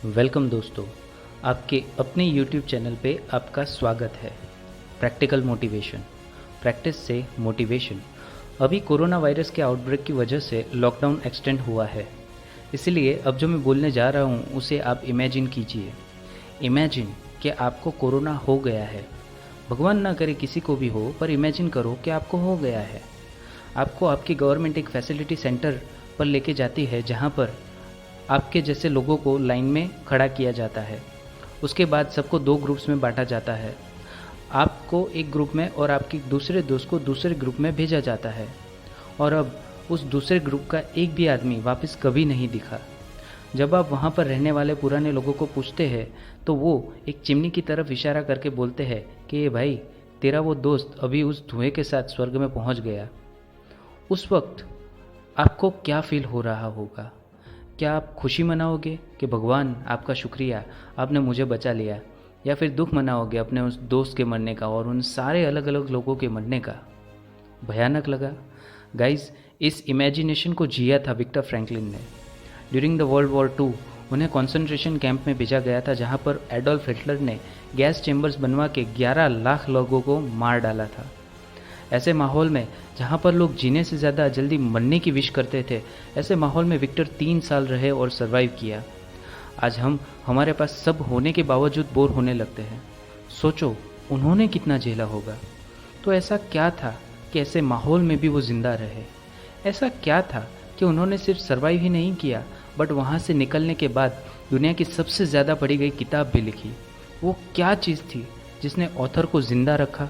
Welcome दोस्तों, आपके अपने YouTube चैनल पे आपका स्वागत है। प्रैक्टिकल मोटिवेशन, प्रैक्टिस से मोटिवेशन। अभी कोरोना वायरस के आउटब्रेक की वजह से लॉकडाउन एक्सटेंड हुआ है, इसलिए अब जो मैं बोलने जा रहा हूँ उसे आप इमेजिन कीजिए। इमेजिन कि आपको कोरोना हो गया है। भगवान ना करे किसी को भी हो, पर इमेजिन करो कि आपको हो गया है। आपको आपकी गवर्नमेंट एक फैसिलिटी सेंटर पर लेके जाती है जहाँ पर आपके जैसे लोगों को लाइन में खड़ा किया जाता है। उसके बाद सबको दो ग्रुप्स में बांटा जाता है। आपको एक ग्रुप में और आपके दूसरे दोस्त को दूसरे ग्रुप में भेजा जाता है। और अब उस दूसरे ग्रुप का एक भी आदमी वापस कभी नहीं दिखा। जब आप वहाँ पर रहने वाले पुराने लोगों को पूछते हैं तो वो एक चिमनी की तरफ इशारा करके बोलते हैं कि ये भाई, तेरा वो दोस्त अभी उस धुएं के साथ स्वर्ग में पहुँच गया। उस वक्त आपको क्या फील हो रहा होगा? क्या आप खुशी मनाओगे कि भगवान आपका शुक्रिया, आपने मुझे बचा लिया, या फिर दुख मनाओगे अपने उस दोस्त के मरने का और उन सारे अलग अलग लोगों के मरने का? भयानक लगा गाइस। इस इमेजिनेशन को जिया था विक्टर फ्रैंकलिन ने। During the world war two उन्हें कॉन्सेंट्रेशन कैंप में भेजा गया था, जहां पर एडोल्फ हिटलर ने गैस चेंबर्स बनवा के 11 लाख लोगों को मार डाला था। ऐसे माहौल में जहाँ पर लोग जीने से ज़्यादा जल्दी मरने की विश करते थे, ऐसे माहौल में विक्टर 3 साल रहे और सरवाइव किया। आज हमारे पास सब होने के बावजूद बोर होने लगते हैं। सोचो उन्होंने कितना झेला होगा। तो ऐसा क्या था कि ऐसे माहौल में भी वो ज़िंदा रहे? ऐसा क्या था कि उन्होंने सिर्फ सरवाइव ही नहीं किया, बट वहाँ से निकलने के बाद दुनिया की सबसे ज़्यादा पढ़ी गई किताब भी लिखी? वो क्या चीज़ थी जिसने ऑथर को ज़िंदा रखा?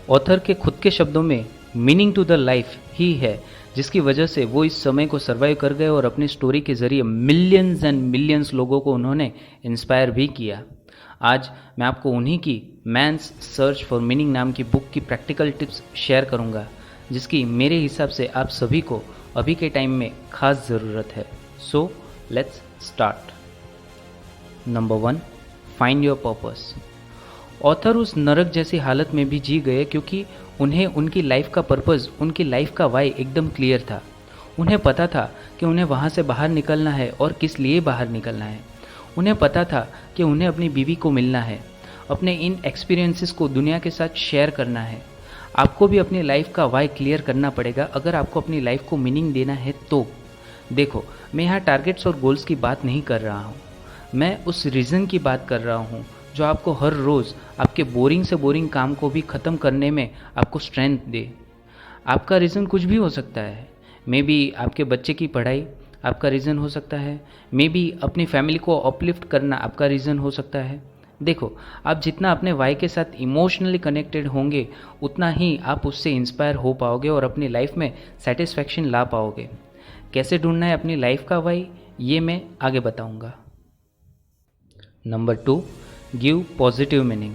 ऑथर के खुद के शब्दों में मीनिंग टू द लाइफ ही है जिसकी वजह से वो इस समय को सर्वाइव कर गए और अपनी स्टोरी के ज़रिए मिलियंस एंड मिलियंस लोगों को उन्होंने इंस्पायर भी किया। आज मैं आपको उन्हीं की मैन्स सर्च फॉर मीनिंग नाम की बुक की प्रैक्टिकल टिप्स शेयर करूंगा, जिसकी मेरे हिसाब से आप सभी को अभी के टाइम में खास ज़रूरत है। So let's start. Number 1, find your purpose. Author उस नरक जैसी हालत में भी जी गए क्योंकि उन्हें उनकी लाइफ का पर्पस, उनकी लाइफ का वाई एकदम क्लियर था। उन्हें पता था कि उन्हें वहाँ से बाहर निकलना है और किस लिए बाहर निकलना है। उन्हें पता था कि उन्हें अपनी बीवी को मिलना है, अपने इन एक्सपीरियंसेस को दुनिया के साथ शेयर करना है। आपको भी अपनी लाइफ का वाई क्लियर करना पड़ेगा अगर आपको अपनी लाइफ को मीनिंग देना है तो। देखो, मैं यहाँ टारगेट्स और गोल्स की बात नहीं कर रहा हूँ, मैं उस रीज़न की बात कर रहा हूँ जो आपको हर रोज़ आपके बोरिंग से बोरिंग काम को भी ख़त्म करने में आपको स्ट्रेंथ दे। आपका रीज़न कुछ भी हो सकता है। मे बी आपके बच्चे की पढ़ाई आपका रीज़न हो सकता है। मे बी अपनी फैमिली को अपलिफ्ट करना आपका रीज़न हो सकता है। देखो, आप जितना अपने वाई के साथ इमोशनली कनेक्टेड होंगे, उतना ही आप उससे इंस्पायर हो पाओगे और अपनी लाइफ में सेटिस्फैक्शन ला पाओगे। कैसे ढूंढना है अपनी लाइफ का वाई, ये मैं आगे बताऊँगा। Number 2, give positive meaning.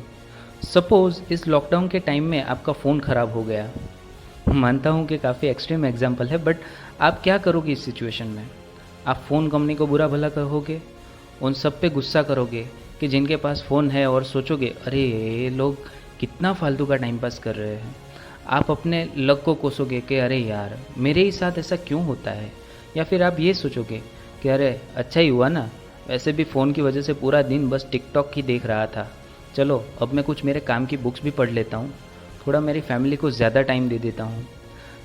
Suppose इस लॉकडाउन के टाइम में आपका फ़ोन ख़राब हो गया। मानता हूँ कि काफ़ी एक्सट्रीम एग्जांपल है, बट आप क्या करोगे इस सिचुएशन में? आप फ़ोन कंपनी को बुरा भला कहोगे, उन सब पे गुस्सा करोगे कि जिनके पास फ़ोन है, और सोचोगे अरे ये लोग कितना फालतू का टाइम पास कर रहे हैं। आप अपने लक को कोसोगे कि अरे यार, मेरे ही साथ ऐसा क्यों होता है। या फिर आप ये सोचोगे कि अरे अच्छा ही हुआ ना, वैसे भी फ़ोन की वजह से पूरा दिन बस टिकटॉक ही देख रहा था, चलो अब मैं कुछ मेरे काम की बुक्स भी पढ़ लेता हूँ, थोड़ा मेरी फैमिली को ज़्यादा टाइम दे देता हूँ।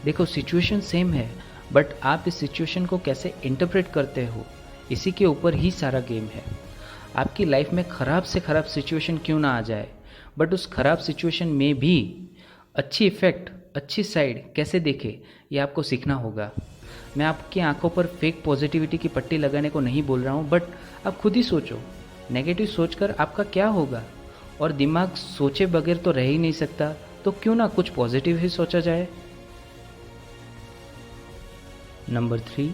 देखो, सिचुएशन सेम है, बट आप इस सिचुएशन को कैसे इंटरप्रेट करते हो, इसी के ऊपर ही सारा गेम है। आपकी लाइफ में ख़राब से ख़राब सिचुएशन क्यों ना आ जाए, बट उस ख़राब सिचुएशन में भी अच्छी इफ़ेक्ट, अच्छी साइड कैसे देखे, ये आपको सीखना होगा। मैं आपकी आंखों पर फेक पॉजिटिविटी की पट्टी लगाने को नहीं बोल रहा हूँ, बट आप खुद ही सोचो, नेगेटिव सोचकर आपका क्या होगा? और दिमाग सोचे बगैर तो रह ही नहीं सकता, तो क्यों ना कुछ पॉजिटिव ही सोचा जाए। नंबर 3,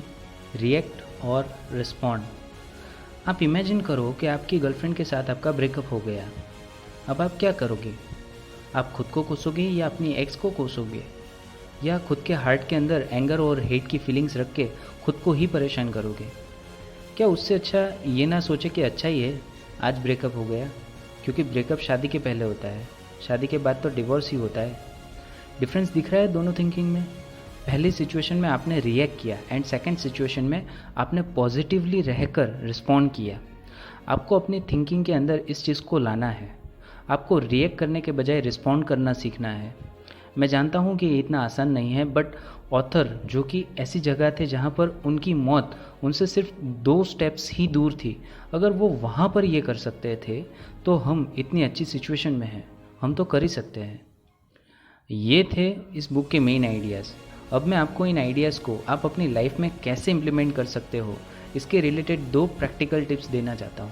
रिएक्ट और रिस्पॉन्ड। आप इमेजिन करो कि आपकी गर्लफ्रेंड के साथ आपका ब्रेकअप हो गया। अब आप क्या करोगे? आप खुद को कोसोगे या अपनी एक्स को कोसोगे, या खुद के हार्ट के अंदर एंगर और हेट की फीलिंग्स रख के खुद को ही परेशान करोगे? क्या उससे अच्छा ये ना सोचे कि अच्छा ही है आज ब्रेकअप हो गया, क्योंकि ब्रेकअप शादी के पहले होता है, शादी के बाद तो डिवोर्स ही होता है। डिफरेंस दिख रहा है दोनों थिंकिंग में? पहली सिचुएशन में आपने रिएक्ट किया एंड सेकंड सिचुएशन में आपने पॉजिटिवली रहकर रिस्पॉन्ड किया। आपको अपनी थिंकिंग के अंदर इस चीज़ को लाना है। आपको रिएक्ट करने के बजाय रिस्पॉन्ड करना सीखना है। मैं जानता हूँ कि ये इतना आसान नहीं है, बट ऑथर जो कि ऐसी जगह थे जहाँ पर उनकी मौत उनसे सिर्फ 2 स्टेप्स ही दूर थी, अगर वो वहाँ पर ये कर सकते थे तो हम इतनी अच्छी सिचुएशन में हैं, हम तो कर ही सकते हैं। ये थे इस बुक के मेन आइडियाज़। अब मैं आपको इन आइडियाज़ को आप अपनी लाइफ में कैसे इम्प्लीमेंट कर सकते हो, इसके रिलेटेड 2 प्रैक्टिकल टिप्स देना चाहता हूँ।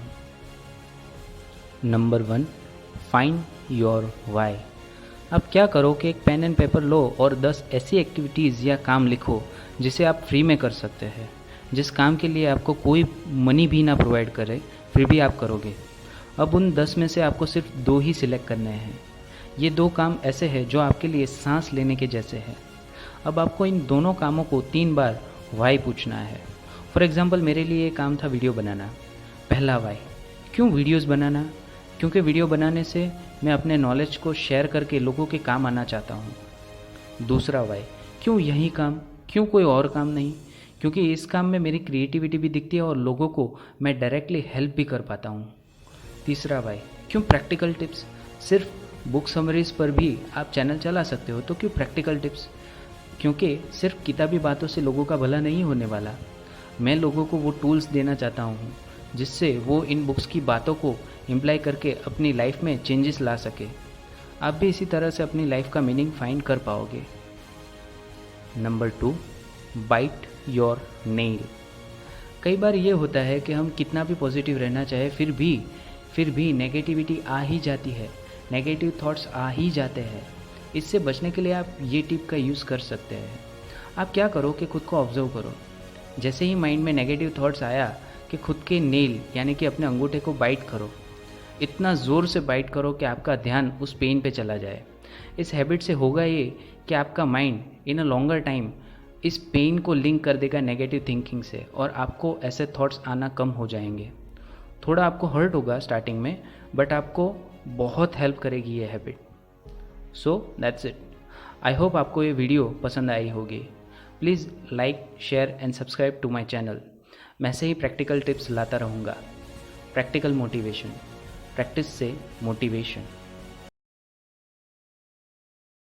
Number 1, find your why. आप क्या करो कि एक पेन एंड पेपर लो और 10 ऐसी एक्टिविटीज़ या काम लिखो जिसे आप फ्री में कर सकते हैं, जिस काम के लिए आपको कोई मनी भी ना प्रोवाइड करे, फिर भी आप करोगे। अब उन 10 में से आपको सिर्फ 2 ही सिलेक्ट करने हैं। ये 2 काम ऐसे हैं जो आपके लिए सांस लेने के जैसे हैं। अब आपको इन दोनों कामों को 3 बार वाई पूछना है। फॉर एग्ज़ाम्पल मेरे लिए ये काम था वीडियो बनाना। पहला वाई, क्यों वीडियोज़ बनाना? क्योंकि वीडियो बनाने से मैं अपने नॉलेज को शेयर करके लोगों के काम आना चाहता हूँ। दूसरा वाई, क्यों यही काम, क्यों कोई और काम नहीं? क्योंकि इस काम में मेरी क्रिएटिविटी भी दिखती है और लोगों को मैं डायरेक्टली हेल्प भी कर पाता हूँ। तीसरा वाई, क्यों प्रैक्टिकल टिप्स? सिर्फ बुक समरीज पर भी आप चैनल चला सकते हो, तो क्यों प्रैक्टिकल टिप्स? क्योंकि सिर्फ किताबी बातों से लोगों का भला नहीं होने वाला। मैं लोगों को वो टूल्स देना चाहता हूँ जिससे वो इन बुक्स की बातों को इम्प्लाई करके अपनी लाइफ में चेंजेस ला सके। आप भी इसी तरह से अपनी लाइफ का मीनिंग फाइंड कर पाओगे। Number 2, bite your nail. कई बार ये होता है कि हम कितना भी पॉजिटिव रहना चाहे फिर भी नेगेटिविटी आ ही जाती है, नेगेटिव थॉट्स आ ही जाते हैं। इससे बचने के लिए आप ये टिप का यूज़ कर सकते हैं। आप क्या करो कि खुद को ऑब्जर्व करो। जैसे ही माइंड में नेगेटिव थॉट्स आया कि खुद के नेल यानी कि अपने अंगूठे को बाइट करो। इतना ज़ोर से बाइट करो कि आपका ध्यान उस पेन पे चला जाए। इस हैबिट से होगा ये कि आपका mind in a longer time इस पेन को लिंक कर देगा नेगेटिव थिंकिंग से और आपको ऐसे थॉट्स आना कम हो जाएंगे। थोड़ा आपको हर्ट होगा स्टार्टिंग में, बट आपको बहुत हेल्प करेगी ये habit. So that's it. I hope आपको ये वीडियो पसंद आई होगी। Please like, share and subscribe to my channel. मैं ऐसे ही प्रैक्टिकल टिप्स लाता रहूँगा। प्रैक्टिकल मोटिवेशन, प्रैक्टिस से मोटिवेशन।